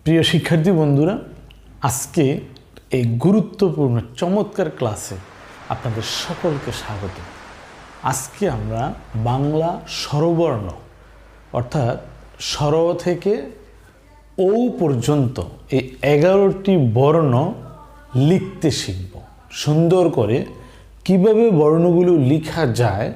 প্রিয় শিক্ষার্থী বন্ধুরা, আজকে এই গুরুত্বপূর্ণ চমৎকার ক্লাসে আপনাদের সকলকে স্বাগত। আজকে আমরা বাংলা স্বরবর্ণ অর্থাৎ স্বর থেকে ও পর্যন্ত এই 11টি বর্ণ লিখতে শিখব। সুন্দর করে কিভাবে বর্ণগুলো লেখা যায়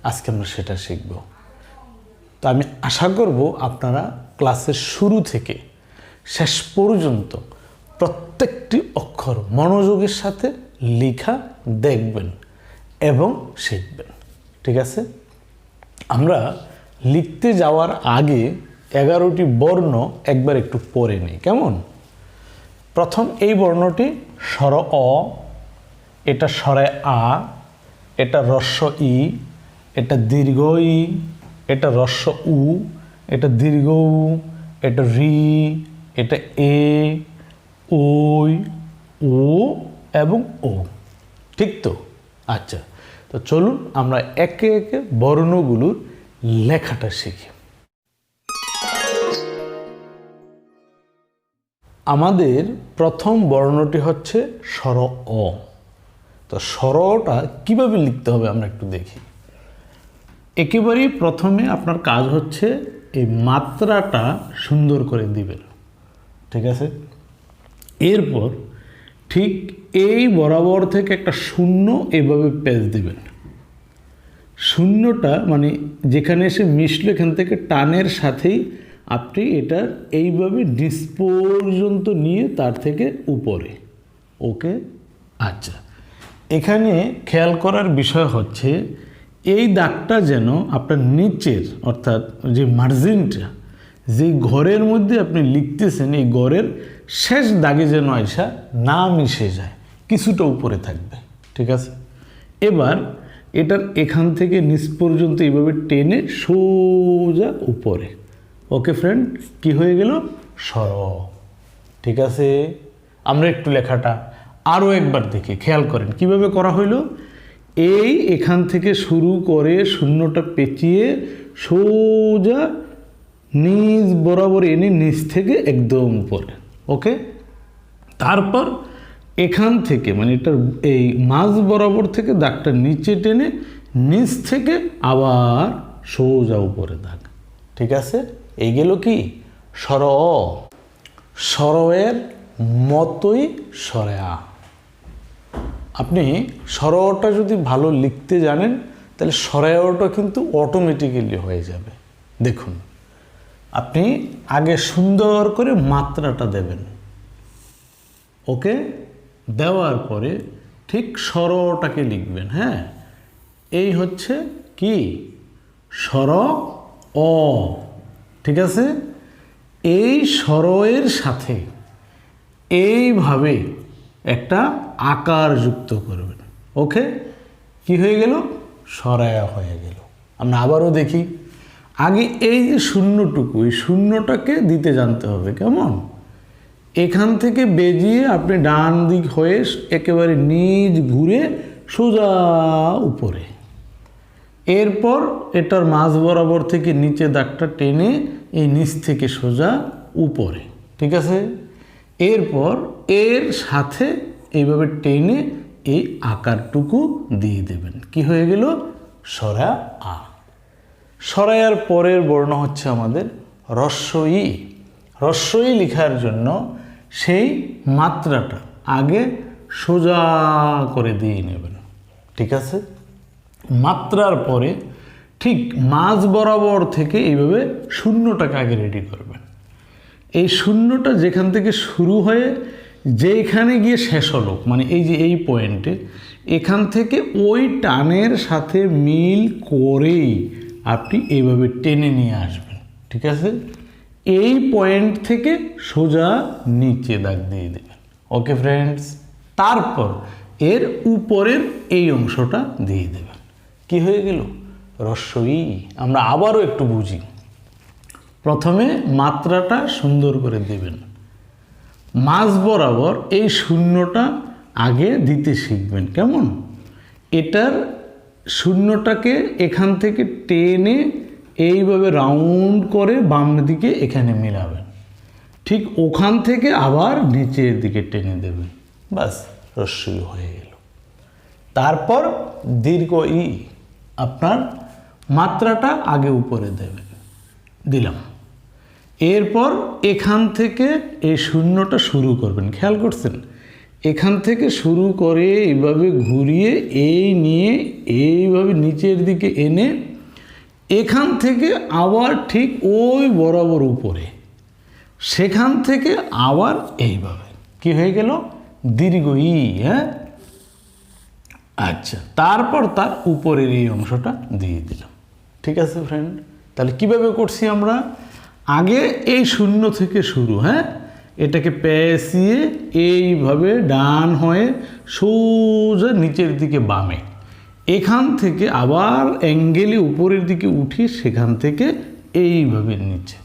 আজকে আমরা সেটা শিখব। তো আমি আশা করব আপনারা ক্লাসের শুরু থেকে শেষ পর্যন্ত প্রত্যেকটি অক্ষর মনোযোগের সাথে লেখা দেখবেন এবং শিখবেন। ঠিক আছে? আমরা লিখতে যাওয়ার আগে 11টি বর্ণ একবার একটু পড়ে নিই, কেমন? প্রথম এই বর্ণটি স্বর অ, এটা স্বরে আ, এটা হ্রস্ব ই, এটা দীর্ঘ ই, এটা হ্রস্ব উ, এটা দীর্ঘ উ, এটা রি, এটা এ, ওই, ও এবং ও। ঠিক তো? আচ্ছা, তো চলুন আমরা একে একে বর্ণগুলোর লেখাটা শিখি। আমাদের প্রথম বর্ণটি হচ্ছে স্বর অ। তো স্বরটা কিভাবে লিখতে হবে আমরা একটু দেখি। একেবারেই প্রথমে আপনার কাজ হচ্ছে এই মাত্রাটা সুন্দর করে দিবেন। ঠিক আছে? এরপর ঠিক এই বরাবর থেকে একটা শূন্য এভাবে পেঁচ দিবেন। শূন্যটা মানে যেখানে এসে মিশলো এখান থেকে টানের সাথেই আপনি এটা এইভাবে নিচ পর্যন্ত নিয়ে তার থেকে উপরে। ওকে? আচ্ছা, এখানে খেয়াল করার বিষয় হচ্ছে এই দাগটা যেন আপনার নিচের অর্থাৎ যে মার্জিনটা, যে ঘরের মধ্যে আপনি লিখতেছেন এই ঘরের শেষ দাগে যেন আইসা না মিশে যায়, কিছুটা উপরে থাকবে। ঠিক আছে? এবার এটার এখান থেকে নিচ পর্যন্ত এইভাবে টেনে সোজা উপরে। ওকে ফ্রেন্ড, কি হয়ে গেল? স্বর। ঠিক আছে? আমরা একটু লেখাটা আরও একবার দেখি, খেয়াল করেন কিভাবে করা হইলো। এই এখান থেকে শুরু করে শূন্যটা পেঁচিয়ে সোজা নিচ বরাবর এনে নিচ থেকে একদম উপরে। ওকে? তারপর এখান থেকে মানে এটার এই মাঝ বরাবর থেকে দাগটা নিচে টেনে নিচ থেকে আবার সোজা উপরে দাগ। ঠিক আছে? এই গেল কি? স্বর অ। স্বরের মতোই স্বরে আ। আপনি স্বরটা যদি ভালো লিখতে জানেন তাহলে স্বরেটা কিন্তু অটোমেটিক্যালি হয়ে যাবে। দেখুন, আপনি আগে সুন্দর করে মাত্রাটা দেবেন। ওকে? দেওয়ার পরে ঠিক স্বরটাকে লিখবেন। হ্যাঁ, এই হচ্ছে কি? স্বর অ। ঠিক আছে? এই স্বরের সাথে এইভাবে একটা আকার যুক্ত করবেন। ওকে? কি হয়ে গেল? স্বরায়া হয়ে গেল। আমরা আবারও দেখি। আগে এই যে শূন্যটুকু, এই শূন্যটাকে দিতে জানতে হবে। কেমন? এখান থেকে বেজিয়ে আপনি ডান দিক হয়ে একেবারে নিচ ঘুরে সোজা উপরে। এরপর এটার মাঝ বরাবর থেকে নিচে দাগটা টেনে এই নিচ থেকে সোজা উপরে। ঠিক আছে? এরপর এর সাথে এইভাবে টেনে এই আকারটুকু দিয়ে দেবেন। কি হয়ে গেল? স্বরা আ। স্বরায়ার পরের বর্ণ হচ্ছে আমাদের হ্রস্ব ই। হ্রস্ব ই লেখার জন্য সেই মাত্রাটা আগে সোজা করে দিয়ে নেবেন। ঠিক আছে? মাত্রার পরে ঠিক মাঝ বরাবর থেকে এইভাবে শূন্যটাকে আগে রেডি করবেন। এই শূন্যটা যেখান থেকে শুরু হয়ে যেখানে গিয়ে শেষ হলো, মানে এই যে এই পয়েন্টে, এখান থেকে ওই টানের সাথে মিল করেই আপনি এইভাবে টেনে নিয়ে আসবেন। ঠিক আছে? এই পয়েন্ট থেকে সোজা নিচে দাগ দিয়ে দেবেন। Okay friends? তারপর এর উপরের এই অংশটা দিয়ে দেবেন। কি হয়ে গেল? হ্রস্ব ই। আমরা আবারও একটু বুঝি। প্রথমে মাত্রাটা সুন্দর করে দেবেন। মাঝ বরাবর এই শূন্যটা আগে দিতে শিখবেন। কেমন? এটার শূন্যটাকে এখান থেকে টেনে এইভাবে রাউন্ড করে বাম দিকে এখানে মিলাবেন। ঠিক ওখান থেকে আবার নিচের দিকে টেনে দেবেন, বাস রস্যই হয়ে গেল। তারপর দীর্ঘ ই, আপনার মাত্রাটা আগে উপরে দেবেন, দিলাম। এরপর এখান থেকে এই শূন্যটা শুরু করবেন, খেয়াল করছেন? এখান থেকে শুরু করে এইভাবে ঘুরিয়ে এই নিয়ে এইভাবে নিচের দিকে এনে এখান থেকে আবার ঠিক ওই বরাবর উপরে, সেখান থেকে আবার এইভাবে কি হয়ে গেল? দীর্ঘ ই। হ্যাঁ, আচ্ছা, তারপর তার উপরের এই অংশটা দিয়ে দিলাম। ঠিক আছে ফ্রেন্ড, তাহলে কিভাবে করছি আমরা? আগে এই শূন্য থেকে শুরু, হ্যাঁ, এটাকে পেঁচিয়ে এইভাবে ডান হয়ে সোজা নিচের দিকে বামে, এখান থেকে আবার অ্যাঙ্গেলে উপরের দিকে উঠি, সেখান থেকে এইভাবে নিচে,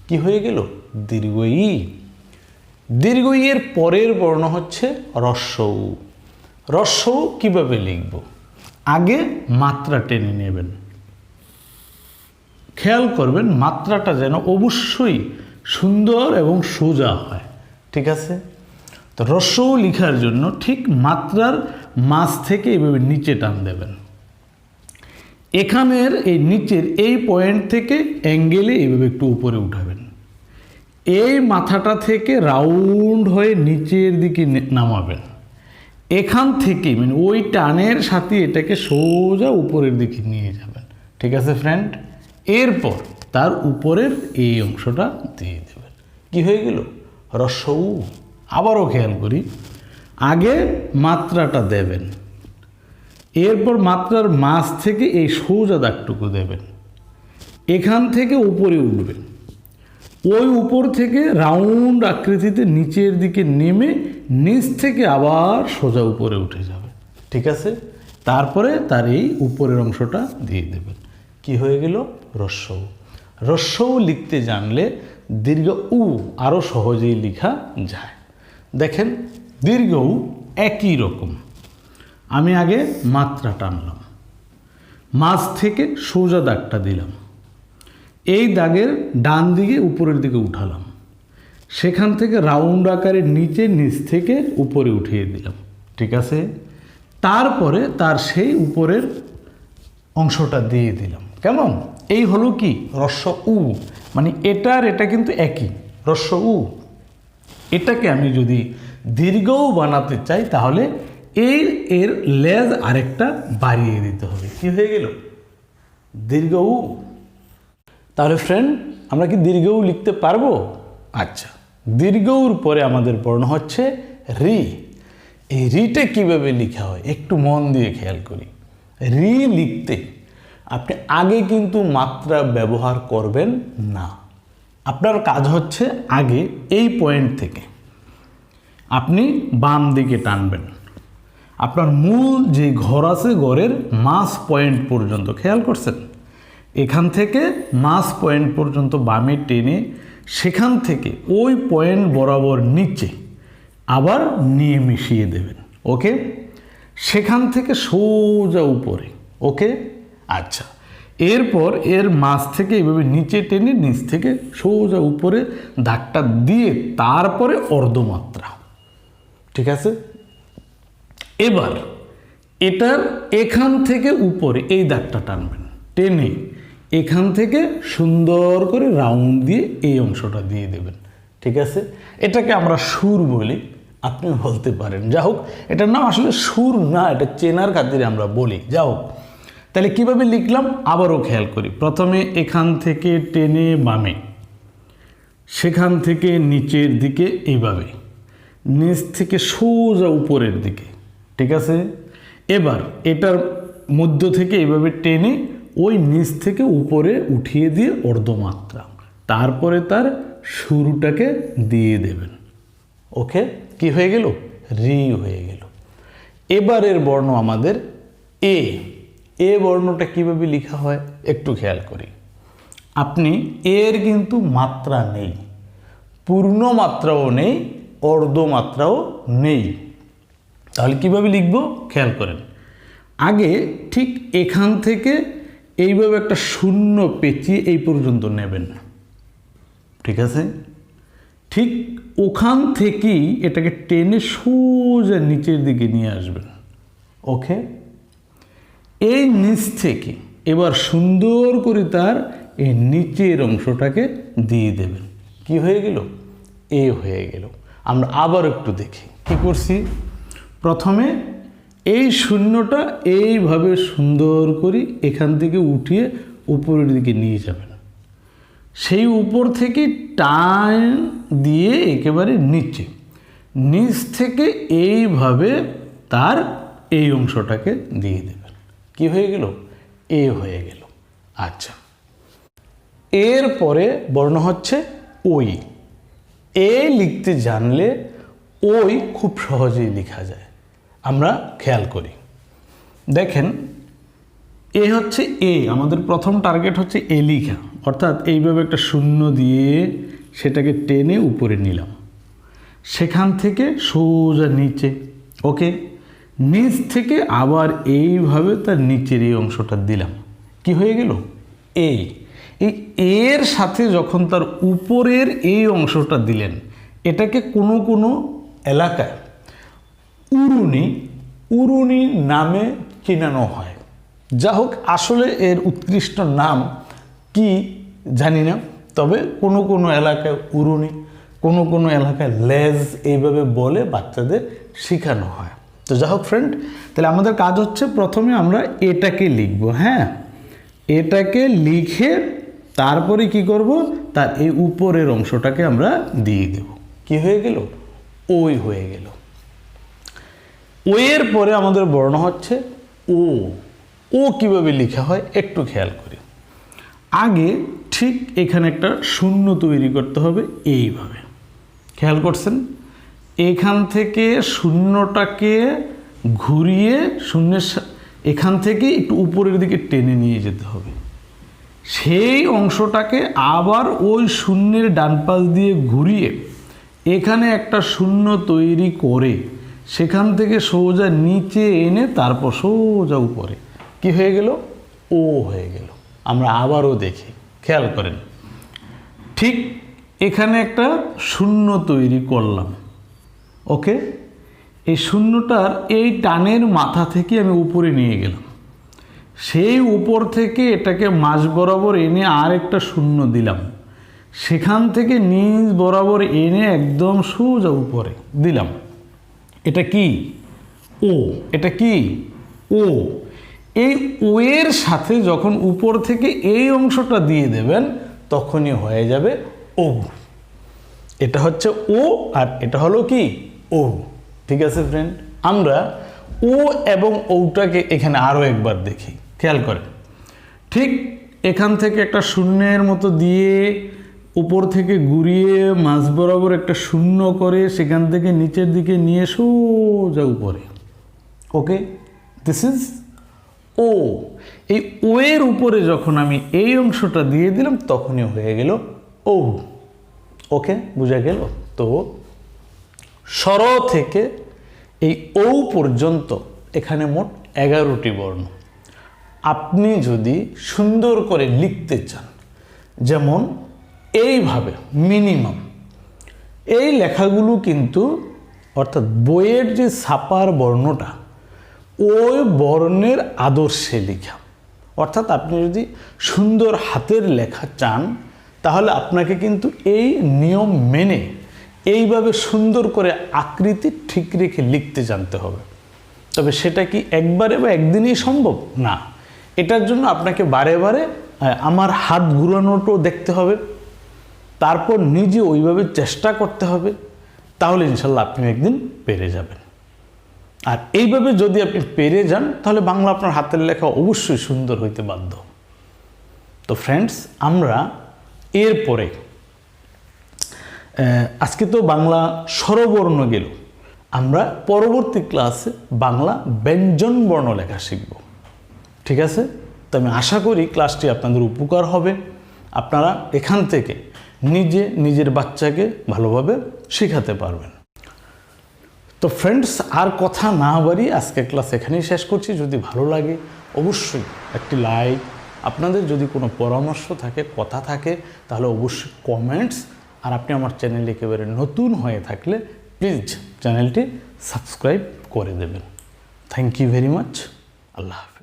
কি হয়ে গেল? দীর্ঘ ই। দীর্ঘ ই এর পরের বর্ণ হচ্ছে হ্রস্ব উ। হ্রস্ব উ কীভাবে লিখব? আগে মাত্রা টেনে নেবেন, খেয়াল করবেন মাত্রাটা যেন অবশ্যই সুন্দর এবং সোজা হয়। ঠিক আছে, তো হ্রস্ব উ লেখার জন্য ঠিক মাত্রার মাঝ থেকে এভাবে নিচে টান দেবেন, এখানের এই নিচের এই পয়েন্ট থেকে অ্যাঙ্গেলে এইভাবে একটু উপরে উঠাবেন, এই মাথাটা থেকে রাউন্ড হয়ে নিচের দিকে নামাবেন, এখান থেকে মানে ওই টানের সাথে এটাকে সোজা উপরের দিকে নিয়ে যাবেন। ঠিক আছে ফ্রেন্ড, এরপর তার উপরের এই অংশটা দিয়ে দেবেন, কি হয়ে গেল? হ্রস্ব উ। আবারও খেয়াল করি, আগে মাত্রাটা দেবেন, এরপর মাত্রার মাঝ থেকে এই সোজা দাগটুকু দেবেন, এখান থেকে উপরে উঠবেন, ওই উপর থেকে রাউন্ড আকৃতিতে নিচের দিকে নেমে নিচ থেকে আবার সোজা উপরে উঠে যাবে। ঠিক আছে, তারপরে তার এই উপরের অংশটা দিয়ে দেবেন, কি হয়ে গেল? হ্রস্ব উ। হ্রস্ব উ লিখতে জানলে দীর্ঘ উ আরও সহজেই লেখা যায়। দেখেন, দীর্ঘ উ একই রকম। আমি আগে মাত্রা টানলাম, মাঝ থেকে সোজা দাগটা দিলাম, এই দাগের ডান দিকে উপরের দিকে উঠালাম, সেখান থেকে রাউন্ড আকারে নিচে, নিচ থেকে উপরে উঠিয়ে দিলাম। ঠিক আছে, তারপরে তার সেই উপরের অংশটা দিয়ে দিলাম। কেমন? এই হলো কি? হ্রস্ব উ। মানে এটার এটা কিন্তু একই, হ্রস্ব উ। এটাকে আমি যদি দীর্ঘ উ বানাতে চাই তাহলে এর লেজ আরেকটা বাড়িয়ে দিতে হবে, কি হয়ে গেল? দীর্ঘ উ। তাহলে ফ্রেন্ড, আমরা কি দীর্ঘ উ লিখতে পারবো? আচ্ছা, দীর্ঘ উর পরে আমাদের বর্ণ হচ্ছে রি। এই রিটা কিভাবে লেখা হয় একটু মন দিয়ে খেয়াল করি। রি লিখতে আপনি আগে কিন্তু মাত্রা ব্যবহার করবেন না। আপনার কাজ হচ্ছে আগে এই পয়েন্ট থেকে আপনি বাম দিকে টানবেন, আপনার মূল যে ঘর আছে ঘরের মাঝ পয়েন্ট পর্যন্ত, খেয়াল করছেন? এখান থেকে মাঝ পয়েন্ট পর্যন্ত বামে টেনে সেখান থেকে ওই পয়েন্ট বরাবর নিচে আবার নিয়ে মিশিয়ে দেবেন। ওকে, সেখান থেকে সোজা উপরে। ওকে, আচ্ছা, এরপর এর মাঝ থেকে এইভাবে নিচে টেনে নিচ থেকে সোজা উপরে দাগটা দিয়ে তারপরে অর্ধমাত্রা। ঠিক আছে, এবার এটার এখান থেকে উপরে এই দাগটা টানবেন, টেনে এখান থেকে সুন্দর করে রাউন্ড দিয়ে এই অংশটা দিয়ে দেবেন। ঠিক আছে, এটাকে আমরা সুর বলি, আপনি বলতে পারেন। যা হোক, এটার নাম আসলে সুর না, এটা চেনার খাতিরে আমরা বলি। যা হোক, তাহলে কীভাবে লিখলাম আবারও খেয়াল করি। প্রথমে এখান থেকে টেনে বামে, সেখান থেকে নিচের দিকে এইভাবে, নিচ থেকে সোজা উপরের দিকে। ঠিক আছে, এবার এটার মধ্য থেকে এইভাবে টেনে ওই নিচ থেকে উপরে উঠিয়ে দিয়ে অর্ধমাত্রা, তারপরে তার শুরুটাকে দিয়ে দেবেন। ওকে, কি হয়ে গেল? রি হয়ে গেল। এবারের বর্ণ আমাদের এ। এ বর্ণটা কিভাবে লেখা হয় একটু খেয়াল করি। আপনি এর কিন্তু মাত্রা নেই, পূর্ণ মাত্রাও নেই, অর্ধমাত্রাও নেই। তাহলে কিভাবে লিখব খেয়াল করেন। আগে ঠিক এখান থেকে এইভাবে একটা শূন্য পেঁচিয়ে এই পর্যন্ত নেবেন। ঠিক আছে, ঠিক ওখান থেকেই এটাকে টেনে সোজা নিচের দিকে নিয়ে আসবেন। ওকে, এই নিচ থেকে এবার সুন্দর করে তার এই নিচের অংশটাকে দিয়ে দেবেন। কি হয়ে গেল? এ হয়ে গেল। আমরা আবার একটু দেখি কি করছি। প্রথমে এই শূন্যটা এইভাবে সুন্দর করে এখান থেকে উঠিয়ে উপরের দিকে নিয়ে যাবেন, সেই উপর থেকে টান দিয়ে একেবারে নিচে, নিচ থেকে এইভাবে তার এই অংশটাকে দিয়ে দেবেন। কি হয়ে গেল? এ হয়ে গেল। আচ্ছা, এরপরে বর্ণ হচ্ছে ওই। এ লিখতে জানলে ওই খুব সহজেই লেখা যায়। আমরা খেয়াল করি, দেখেন এ হচ্ছে এ, আমাদের প্রথম টার্গেট হচ্ছে এ লিখা, অর্থাৎ এইভাবে একটা শূন্য দিয়ে সেটাকে টেনে উপরে নিলাম, সেখান থেকে সোজা নিচে। ওকে, নিচ থেকে আবার এইভাবে তার নিচের এই অংশটা দিলাম। কি হয়ে গেল? এই এর সাথে যখন তার উপরের এই অংশটা দিলেন, এটাকে কোনো কোনো এলাকায় উরুনি নামে চিনানো হয়। যা হোক, আসলে এর উৎকৃষ্ট নাম কি জানি না, তবে কোনো কোনো এলাকায় উরুনি, কোনো কোনো এলাকায় লেজ এইভাবে বলে বাচ্চাদের শেখানো হয়। তো যা হোক ফ্রেন্ড, তাহলে আমাদের কাজ হচ্ছে প্রথমে আমরা এটাকে লিখব। হ্যাঁ, এটাকে লিখে তারপরে কি করব, তার এই উপরের অংশটাকে আমরা দিয়ে দেব। কি হয়ে গেল? ওই হয়ে গেল। ওয়ের পরে আমাদের বর্ণ হচ্ছে ও। ও কিভাবে লেখা হয় একটু খেয়াল করি। আগে ঠিক এখানে একটা শূন্য তৈরি করতে হবে এইভাবে। খেয়াল করছেন? এখান থেকে শূন্যটাকে ঘুরিয়ে শূন্যের এখান থেকে একটু উপরের দিকে টেনে নিয়ে যেতে হবে। সেই অংশটাকে আবার ওই শূন্যের ডান পাশ দিয়ে ঘুরিয়ে এখানে একটা শূন্য তৈরি করে সেখান থেকে সোজা নিচে এনে তারপর সোজা উপরে। কি হয়ে গেল? ও হয়ে গেল। আমরা আবারও দেখি, খেয়াল করেন। ঠিক এখানে একটা শূন্য তৈরি করলাম। ওকে, এই শূন্যটার এই টানের মাথা থেকে আমি উপরে নিয়ে গেলাম, সেই উপর থেকে এটাকে মাঝ বরাবর এনে আর একটা শূন্য দিলাম, সেখান থেকে নিচ বরাবর এনে একদম সোজা উপরে দিলাম। এটা কি? ও। এটা কি? ও। এই ও এর সাথে যখন উপর থেকে এই অংশটা দিয়ে দেবেন তখনই হয়ে যাবে ও। এটা হচ্ছে ও আর এটা হলো কি? ও। ঠিক আছে ফ্রেন্ড, আমরা ও এবং ওটাকে এখানে আরও একবার দেখি, খেয়াল করেন। ঠিক এখান থেকে একটা শূন্যের মতো দিয়ে উপর থেকে ঘুরিয়ে মাঝ বরাবর একটা শূন্য করে সেখান থেকে নিচের দিকে নিয়ে সোজা উপরে। ওকে, দিস ইজ ও। এই ও এর উপরে যখন আমি এই অংশটা দিয়ে দিলাম তখনই হয়ে গেল ও। ওকে, বুঝা গেল? তো স্বর থেকে এই ও পর্যন্ত এখানে মোট 11টি বর্ণ। আপনি যদি সুন্দর করে লিখতে চান, যেমন এইভাবে মিনিমাম, এই লেখাগুলো কিন্তু অর্থাৎ বইয়ের যে ছাপার বর্ণটা ওই বর্ণের আদর্শে লেখা। অর্থাৎ আপনি যদি সুন্দর হাতের লেখা চান তাহলে আপনাকে কিন্তু এই নিয়ম মেনে এইভাবে সুন্দর করে আকৃতি ঠিক রেখে লিখতে জানতে হবে। তবে সেটা কি একবারে বা একদিনেই সম্ভব? না, এটার জন্য আপনাকে বারে বারে আমার হাত ঘুরানোটাও দেখতে হবে, তারপর নিজে ওইভাবে চেষ্টা করতে হবে, তাহলে ইনশাল্লাহ আপনি একদিন পেরে যাবেন। আর এইভাবে যদি আপনি পেরে যান তাহলে বাংলা আপনার হাতের লেখা অবশ্যই সুন্দর হইতে বাধ্য। তো ফ্রেন্ডস, আমরা এরপরে আজকে তো বাংলা স্বরবর্ণ গেল, আমরা পরবর্তী ক্লাসে বাংলা ব্যঞ্জন বর্ণ লেখা শিখব। ঠিক আছে? তো আমি আশা করি ক্লাসটি আপনাদের উপকার হবে, আপনারা এখান থেকে নিজের বাচ্চাকে ভালোভাবে শেখাতে পারবেন। তো ফ্রেন্ডস, আর কথা না বাড়িয়ে আজকের ক্লাস এখানেই শেষ করছি। যদি ভালো লাগে অবশ্যই একটি লাইক, আপনাদের যদি কোনো পরামর্শ থাকে, কথা থাকে, তাহলে অবশ্যই কমেন্টস আর আপনি আমার চ্যানেলে একেবারে নতুন হয়ে থাকলে প্লিজ চ্যানেলটি সাবস্ক্রাইব করে দেবেন। Thank you very much. আল্লাহ হাফেজ।